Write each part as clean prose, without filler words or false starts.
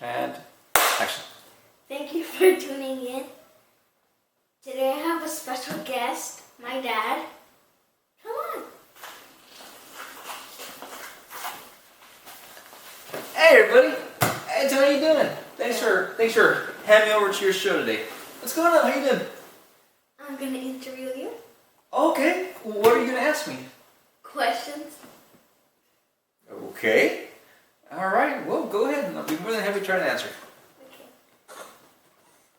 And action. Thank you for tuning in. Today I have a special guest, my dad. Come on. Hey everybody! Hey, how you doing? Thanks for having me over to your show today. What's going on? How you doing? I'm going to interview you. Okay. What are you gonna ask me? Questions. Okay. All right. Well, go ahead, and I'll be more than happy to try to answer. Okay.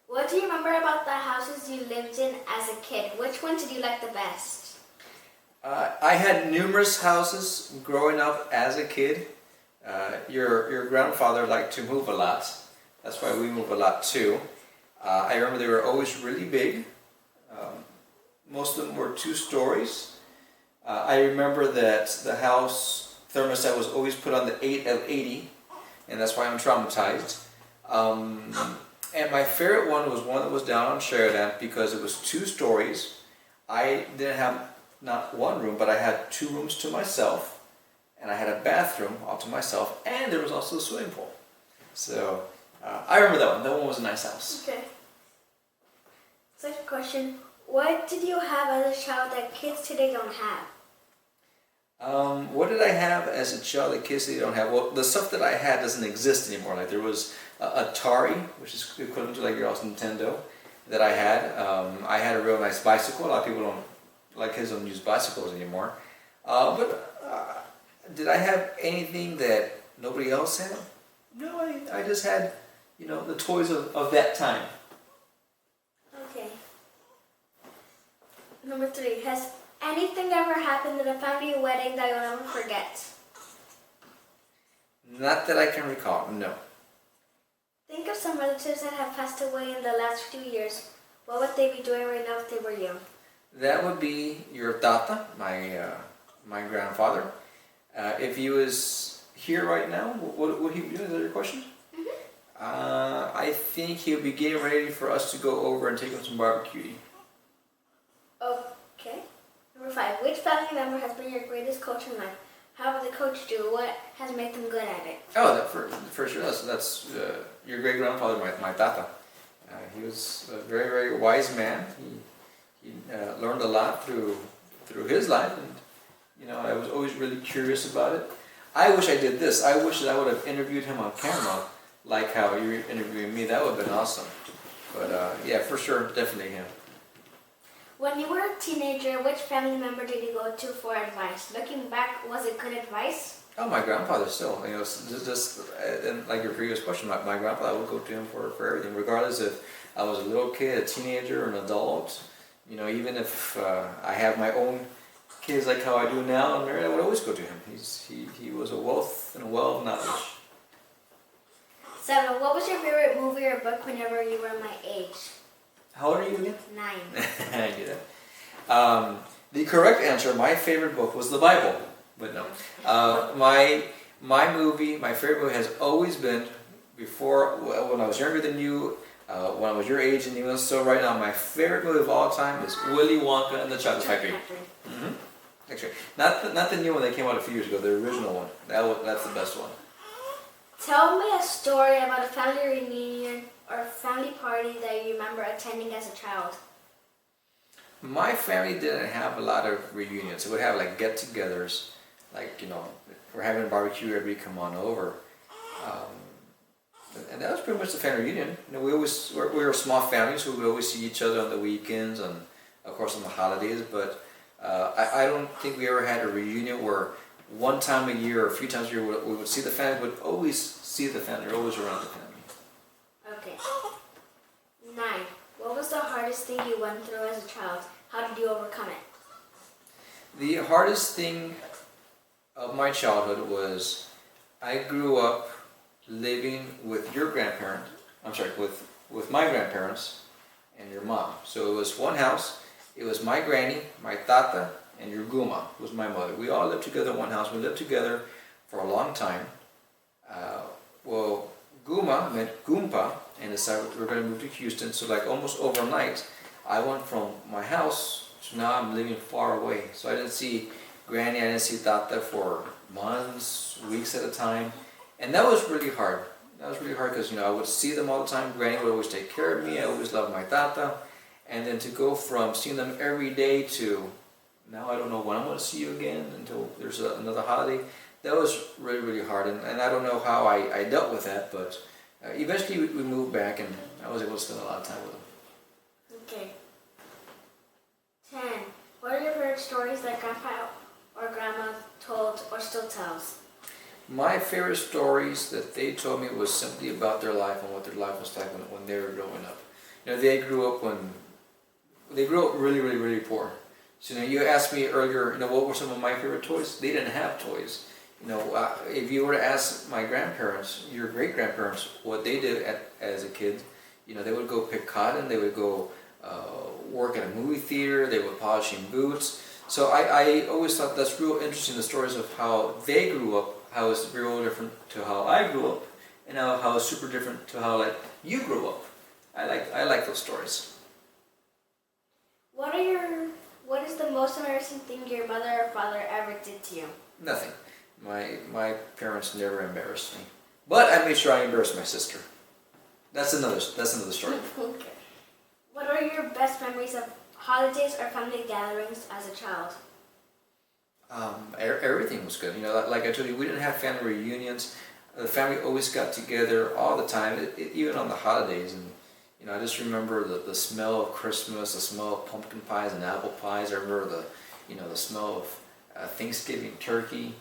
What do you remember about the houses you lived in as a kid? Which one did you like the best? I had numerous houses growing up as a kid. Your grandfather liked to move a lot. That's why we move a lot too. I remember they were always really big. Most of them were 2 stories. I remember that the house thermostat was always put on the 8 of 80, and that's why I'm traumatized. And my favorite one was one that was down on Sheridan because it was 2 stories. I didn't have not 1 room, but I had 2 rooms to myself, and I had a bathroom all to myself, and there was also a swimming pool. So I remember that one. That one was a nice house. Okay. Second question. What did you have as a child that kids today don't have? What did I have as a child that kids today don't have? Well, the stuff that I had doesn't exist anymore. Like there was Atari, which is equivalent to like your house Nintendo, that I had. I had a real nice bicycle. A lot of people don't, like kids don't use bicycles anymore. Did I have anything that nobody else had? No, I just had, the toys of that time. Okay. Number 3. Has anything ever happened at a family wedding that you'll never forget? Not that I can recall, no. Think of some relatives that have passed away in the last few years. What would they be doing right now if they were you? That would be your tata, my grandfather. If he was here right now, what would he be doing? Is that your question? I think he'll be getting ready for us to go over and take him some barbecue. Okay. Number 5. Which family member has been your greatest coach in life? How did the coach do? What has made them good at it? Oh, that for sure. That's your great grandfather, my tata. He was a very, very wise man. He learned a lot through his life, and I was always really curious about it. I wish I did this. I wish that I would have interviewed him on camera, like how you're interviewing me. That would have been awesome. But yeah, for sure, definitely him. When you were a teenager, which family member did you go to for advice? Looking back, was it good advice? Oh, my grandfather still. Just and like your previous question, my grandfather, I would go to him for everything, regardless if I was a little kid, a teenager, or an adult. Even if I have my own kids like how I do now, I'm married, I would always go to him. He was a wealth and a well of knowledge. 7. What was your favorite movie or book whenever you were my age? How old are you again? 9. I get that. The correct answer, my favorite book was the Bible, but no. My movie, my favorite movie has always been before when I was younger than you. When I was your age, and even so, right now, my favorite movie of all time is Willy Wonka and the Chocolate Factory. Actually, not the new one that came out a few years ago. The original one. That's the best one. Tell me a story about a family reunion or family party that you remember attending as a child. My family didn't have a lot of reunions. We would have like get-togethers, like we're having a barbecue, everybody come on over. And that was pretty much the family reunion. We were a small family, so we would always see each other on the weekends and, of course, on the holidays. But I don't think we ever had a reunion where one time a year or a few times a year we would see the family. We would always see the family, or always around the family. Okay. 9. What was the hardest thing you went through as a child? How did you overcome it? The hardest thing of my childhood was I grew up living with your grandparent, with my grandparents and your mom. So it was one house. It was my granny, my tata, and your guma, who was my mother. We all lived together in one house. We lived together for a long time. Guma meant Goomba, and decided we're going to move to Houston. So like almost overnight, I went from my house to now I'm living far away. So I didn't see Granny, I didn't see Tata for months, weeks at a time. And that was really hard. That was really hard because, I would see them all the time. Granny would always take care of me. I always loved my tata. And then to go from seeing them every day to now I don't know when I'm going to see you again until there's another holiday. That was really, really hard. And I don't know how I dealt with that, but eventually we moved back and I was able to spend a lot of time with them. Okay. 10. What are your favorite stories that Grandpa or Grandma told or still tells? My favorite stories that they told me was simply about their life and what their life was like when they were growing up. They grew up really, really, really poor. So you asked me earlier, what were some of my favorite toys? They didn't have toys. If you were to ask my grandparents, your great grandparents, what they did as a kid, they would go pick cotton, they would go work at a movie theater, they were polishing boots. So I always thought that's real interesting, the stories of how they grew up, how it's real different to how I grew up, and how it's super different to how you grew up. I like those stories. What is the most embarrassing thing your mother or father ever did to you? Nothing. My parents never embarrassed me, but I made sure I embarrassed my sister. That's another story. Okay. What are your best memories of holidays or family gatherings as a child? Everything was good. Like I told you, we didn't have family reunions. The family always got together all the time, even on the holidays. And I just remember the smell of Christmas, the smell of pumpkin pies and apple pies. I remember the smell of Thanksgiving turkey.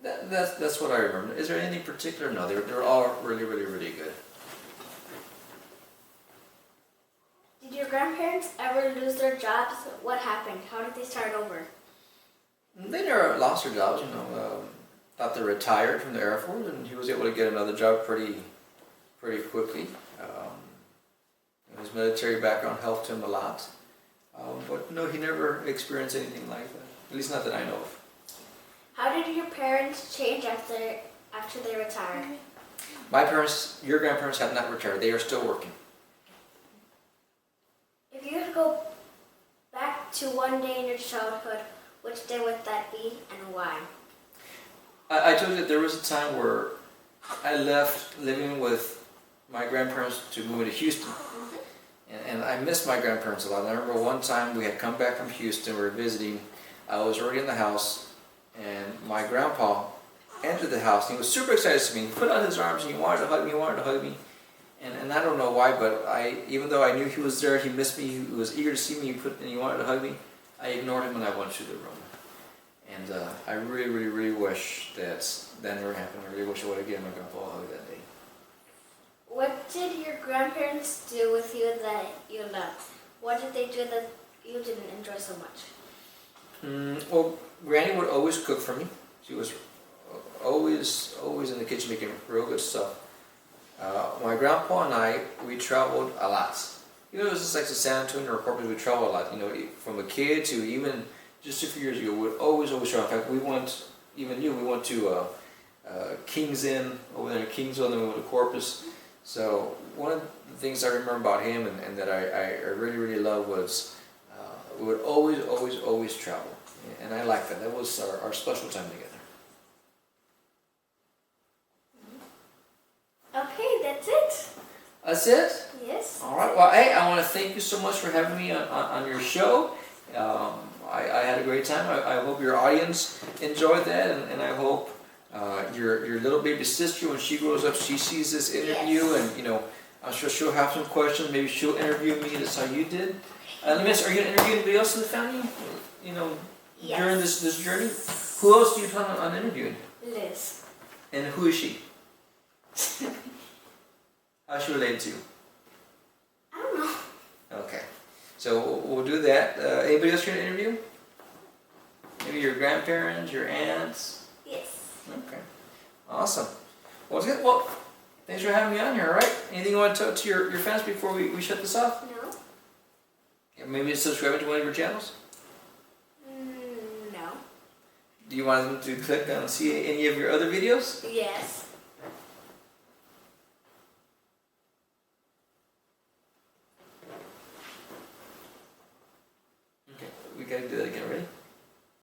That's what I remember. Is there anything particular? No, they're all really, really, really good. Did your grandparents ever lose their jobs? What happened? How did they start over? They never lost their jobs. Thought they retired from the Air Force, and he was able to get another job pretty quickly. His military background helped him a lot. But no, he never experienced anything like that. At least not that I know of. How did your parents change after they retired? My parents, your grandparents have not retired. They are still working. If you could go back to one day in your childhood, which day would that be and why? I told you that there was a time where I left living with my grandparents to move to Houston. And I miss my grandparents a lot. I remember one time we had come back from Houston, we were visiting. I was already in the house, and my grandpa entered the house, and he was super excited to see me. He put out his arms, and he wanted to hug me, And I don't know why, but even though I knew he was there, he missed me, he was eager to see me, and he wanted to hug me, I ignored him and I went to the room. And I really, really, really wish that never happened. I really wish I would have given my grandpa a hug that day. What did your grandparents do with you that you loved? What did they do that you didn't enjoy so much? Well, Granny would always cook for me. She was always in the kitchen making real good stuff. My grandpa and we traveled a lot. It was just like to San Antonio or Corpus, we traveled a lot. From a kid to even just a few years ago, we would always travel. In fact, we went to King's Inn over there in Kingsville, and then we went to Corpus. So one of the things I remember about him and that I really, really loved was we would always travel. And I liked that. That was our special time together. Okay, that's it. That's it? Yes. All right. Well, hey, I want to thank you so much for having me on your show. I had a great time. I hope your audience enjoyed that, and I hope your little baby sister, when she grows up, she sees this interview, yes. And I'm sure she'll have some questions. Maybe she'll interview me. That's how you did. Let me ask, are you going to interview anybody else in the family? Yes. During this journey. Who else do you plan on interviewing? Liz. And who is she? How's she related to you? I don't know. Okay. So we'll do that. Anybody else you're going to interview? Maybe your grandparents, your aunts? Yes. Okay. Awesome. Well, it's good. Well, thanks for having me on here, all right? Anything you want to talk to your fans before we shut this off? No. Yeah, maybe subscribe to one of your channels? No. Do you want them to click on and see any of your other videos? Yes.